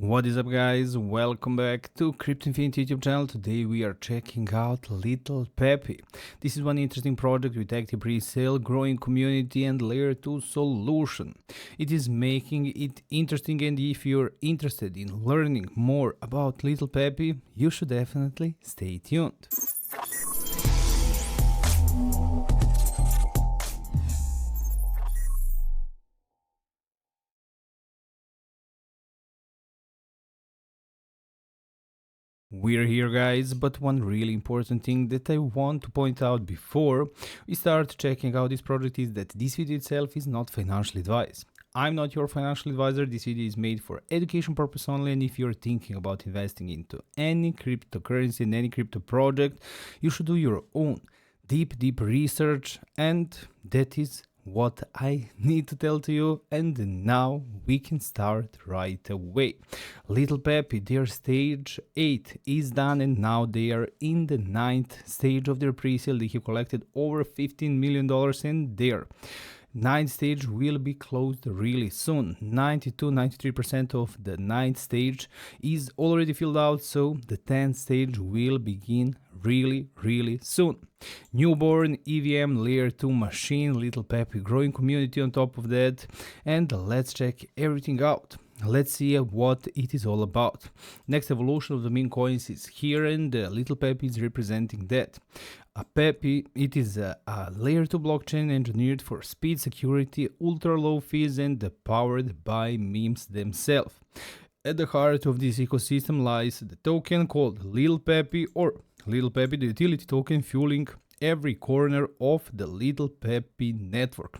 What is up, guys? Welcome back to Crypto Infinity YouTube channel. Today we are checking out LILPEPE. This is one interesting project with active pre-sale, growing community and layer 2 solution. It is making it interesting, and if you're interested in learning more about LILPEPE, you should definitely stay tuned. We're here, guys, but one really important thing that I want to point out before we start checking out this project is that this video itself is not financial advice. I'm not your financial advisor. This video is made for education purpose only, and if you're thinking about investing into any cryptocurrency and any crypto project, you should do your own deep research, and that is what I need to tell to you. And now we can start right away. LILPEPE, their stage 8 is done, and now they are in the 9th stage of their pre-sale. They have collected over $15 million, and their 9th stage will be closed really soon. 92-93% of the 9th stage is already filled out, so the 10th stage will begin really soon. Newborn EVM layer 2 machine, LILPEPE growing community on top of that, and let's check everything out. Let's see what it is all about. Next evolution of the meme coins is here, and LILPEPE is representing that. Pepe, it is a layer 2 blockchain engineered for speed, security, ultra low fees, and powered by memes themselves. At the heart of this ecosystem lies the token called LILPEPE, or LILPEPE, the utility token fueling every corner of the LILPEPE network.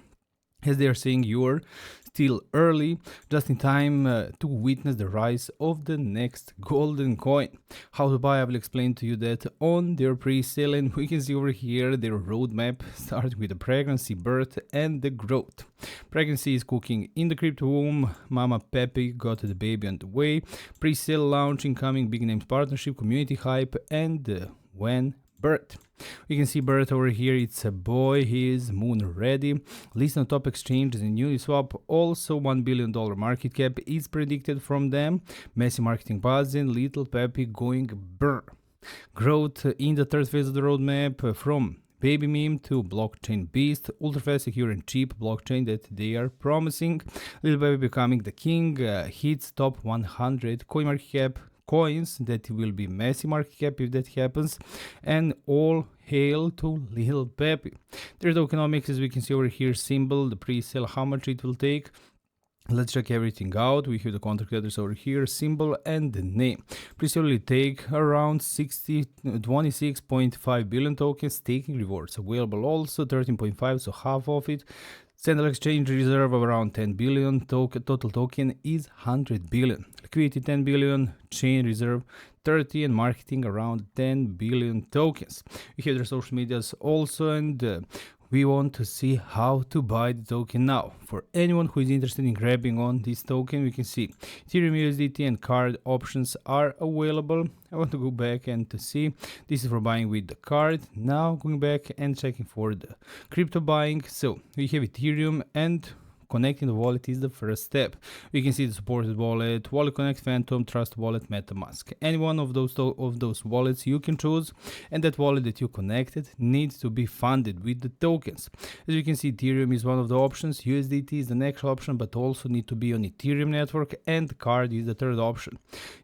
As they are saying, you are still early, just in time to witness the rise of the next golden coin. How to buy, I will explain to you that on their pre-sale, and we can see over here their roadmap starting with the pregnancy, birth, and the growth. Pregnancy is cooking in the crypto womb. Mama Pepe got the baby on the way. Pre-sale launch, incoming big names partnership, community hype, and when birth. We can see birth over here, it's a boy, he is moon ready. List on top exchanges in Uniswap, also $1 billion market cap is predicted from them. Massive marketing buzz and LILPEPE going brr. Growth in the third phase of the roadmap, from baby meme to blockchain beast, ultra fast, secure, and cheap blockchain that they are promising. LILPEPE becoming the king, hits top 100 coin market cap coins, that will be massive market cap if that happens, and all hail to LILPEPE. There's tokenomics, as we can see over here, symbol, the pre-sale, how much it will take. Let's check everything out. We have the contract address over here, symbol, and the name. Pre-sale will take around 26.5 billion tokens. Staking rewards available also 13.5, so half of it. Central exchange reserve of around 10 billion. Total token is 100 billion. Liquidity 10 billion. Chain reserve 30, and marketing around 10 billion tokens. We have their social medias also, and we want to see how to buy the token now. For anyone who is interested in grabbing on this token, we can see Ethereum USDT and card options are available. I want to go back and to see. This is for buying with the card. Now going back and checking for the crypto buying. So we have Ethereum, and connecting the wallet is the first step. We can see the supported wallet, Wallet Connect, Phantom, Trust Wallet, MetaMask. Any one of those wallets you can choose, and that wallet that you connected needs to be funded with the tokens. As you can see, Ethereum is one of the options, USDT is the next option, but also need to be on Ethereum network, and card is the third option.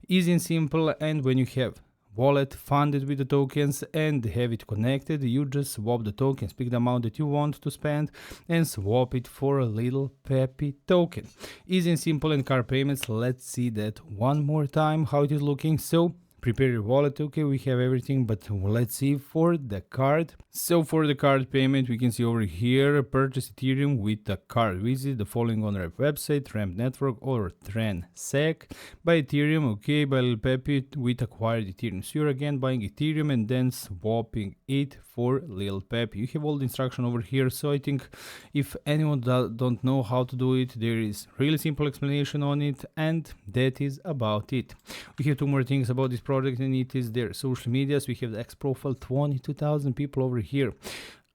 Easy and simple, and when you have wallet funded with the tokens and have it connected, you just swap the tokens, pick the amount that you want to spend, and swap it for a LILPEPE token. Easy and simple. And card payments, let's see that one more time how it is looking. So prepare your wallet. Okay, we have everything, but let's see for the card. So for the card payment, we can see over here, purchase Ethereum with a card. Visit the following on-ramp website, Ramp Network or Trensec. Buy Ethereum, okay, by LILPEPE with acquired Ethereum. So you're again buying Ethereum and then swapping it for LILPEPE. You have all the instruction over here, so I think if anyone don't know how to do it, there is really simple explanation on it, and that is about it. We have two more things about this project, and it is their social medias. We have the X profile, 22,000 people over here.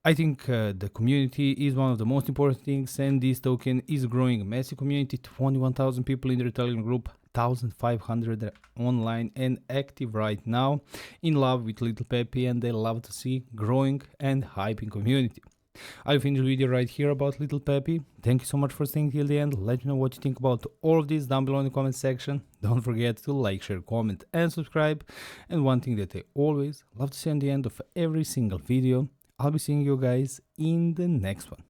I think the community is one of the most important things, and this token is growing. A massive community, 21,000 people in their Telegram group, 1,500 online and active right now, in love with LILPEPE, and they love to see growing and hyping community. I'll finish the video right here about LILPEPE. Thank you so much for staying till the end. Let me know what you think about all of this down below in the comment section. Don't forget to like, share, comment and subscribe. And one thing that I always love to see at the end of every single video, I'll be seeing you guys in the next one.